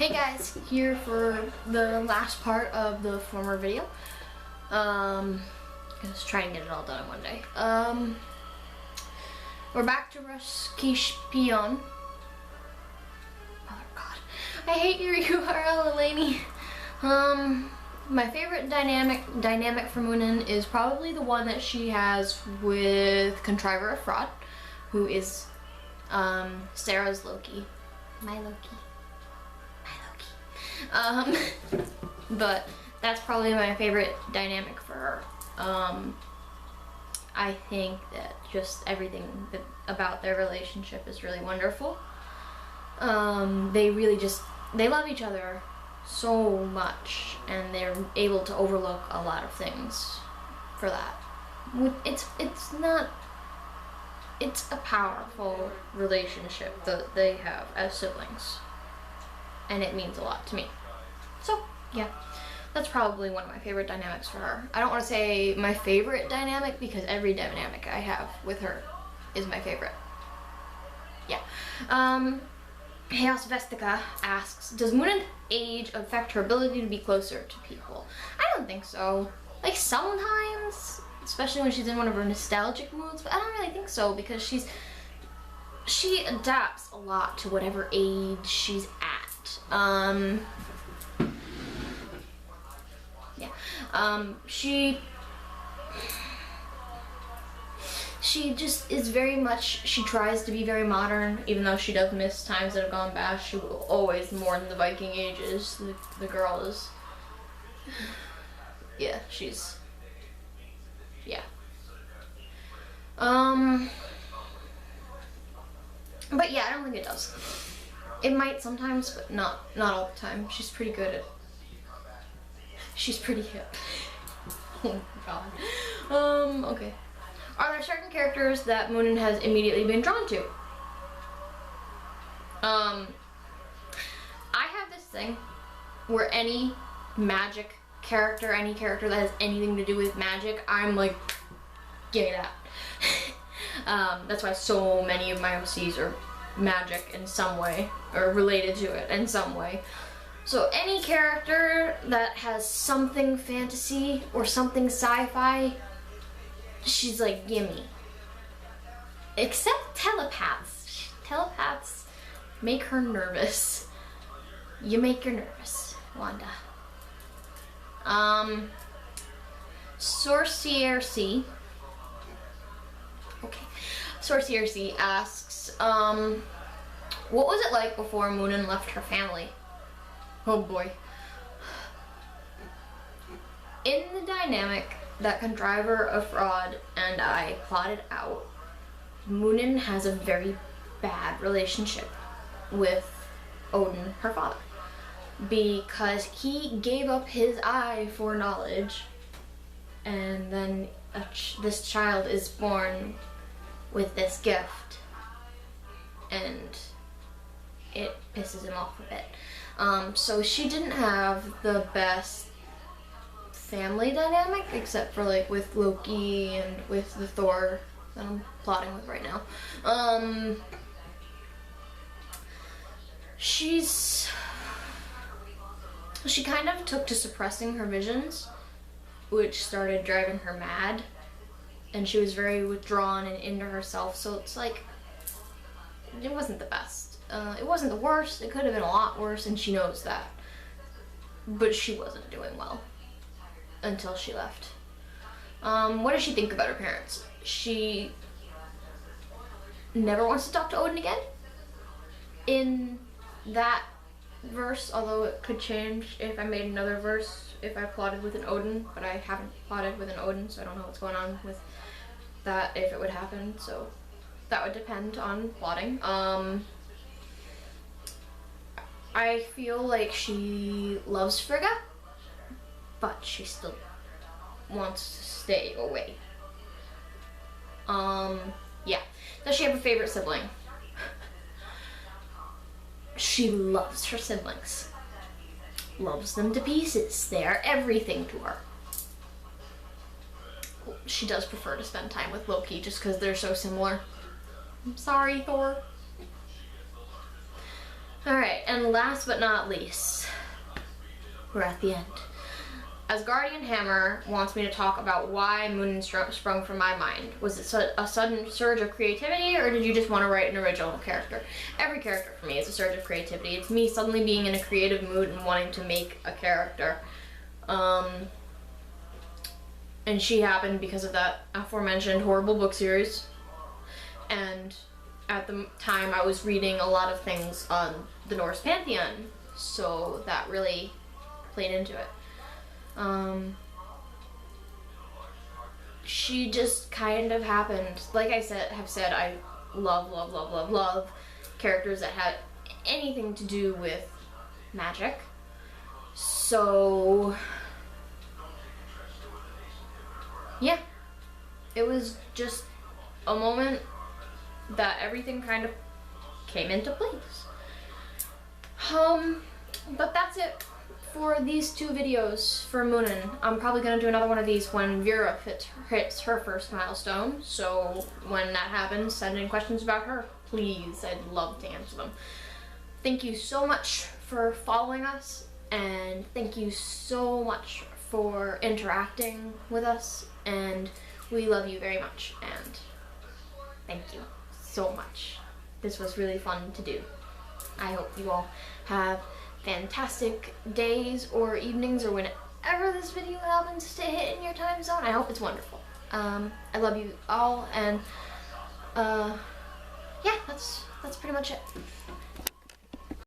Hey guys, here for the last part of the former video. Just try and get it all done in one day. We're back to Skjebnebane. Oh god, I hate your URL, Eleni. My favorite dynamic for Moonin is probably the one that she has with Contriver of Fraud, who is Sarah's Loki. My Loki. But that's probably my favorite dynamic for her. I think that just everything about their relationship is really wonderful. They love each other so much, and they're able to overlook a lot of things for that. It's a powerful relationship that they have as siblings, and it means a lot to me. So yeah, that's probably one of my favorite dynamics for her. I don't want to say my favorite dynamic because every dynamic I have with her is my favorite. Yeah. Chaos Vestica asks, does Moonin's age affect her ability to be closer to people? I don't think so. Like sometimes, especially when she's in one of her nostalgic moods, but I don't really think so because she adapts a lot to whatever age she's at. She just is very much, she tries to be very modern, even though she does miss times that have gone by. She will always mourn the Viking ages. The girl is, yeah, she's, yeah. But yeah, I don't think it does. It might sometimes, but not all the time. She's pretty good at, she's pretty hip. Oh my god. Okay. Are there certain characters that Moonin has immediately been drawn to? I have this thing where any magic character, any character that has anything to do with magic, I'm like, give me that. That's why so many of my OCs are magic in some way, or related to it in some way. So any character that has something fantasy or something sci-fi, she's like, gimme. Except telepaths. Telepaths make her nervous. You make her nervous, Wanda. Sorcercy. Okay. Sorcercy asks, what was it like before Moonin left her family? Oh boy. In the dynamic that Contriver of Fraud and I plotted out, Moonin has a very bad relationship with Odin, her father, because he gave up his eye for knowledge, and then this child is born with this gift, and it pisses him off a bit. So she didn't have the best family dynamic, except for like with Loki and with the Thor that I'm plotting with right now. She kind of took to suppressing her visions, which started driving her mad, and she was very withdrawn and into herself, so it's like, it wasn't the best. It wasn't the worst, it could have been a lot worse, and she knows that. But she wasn't doing well until she left. What does she think about her parents? She never wants to talk to Odin again. In that verse, although it could change if I made another verse, if I plotted with an Odin, but I haven't plotted with an Odin, so I don't know what's going on with that, if it would happen, so that would depend on plotting. I feel like she loves Frigga, but she still wants to stay away. Yeah. Does she have a favorite sibling? She loves her siblings. Loves them to pieces. They are everything to her. She does prefer to spend time with Loki just because they're so similar. I'm sorry, Thor. Alright, And last but not least, we're at the end. As Guardian Hammer wants me to talk about why Moonin sprung from my mind. Was it a sudden surge of creativity, or did you just want to write an original character? Every character for me is a surge of creativity. It's me suddenly being in a creative mood and wanting to make a character. And she happened because of that aforementioned horrible book series. And at the time I was reading a lot of things on the Norse Pantheon, so that really played into it. She just kind of happened. Like I have said, I love characters that had anything to do with magic. So yeah, it was just a moment that everything kind of came into place. But that's it for these 2 videos for Moonin. I'm probably gonna do another one of these when Vera hits her first milestone. So when that happens, send in questions about her, please. I'd love to answer them. Thank you so much for following us, and thank you so much for interacting with us, and we love you very much, and thank you so much. This was really fun to do. I hope you all have fantastic days or evenings or whenever this video happens to hit in your time zone. I hope it's wonderful. I love you all, and yeah, that's pretty much it.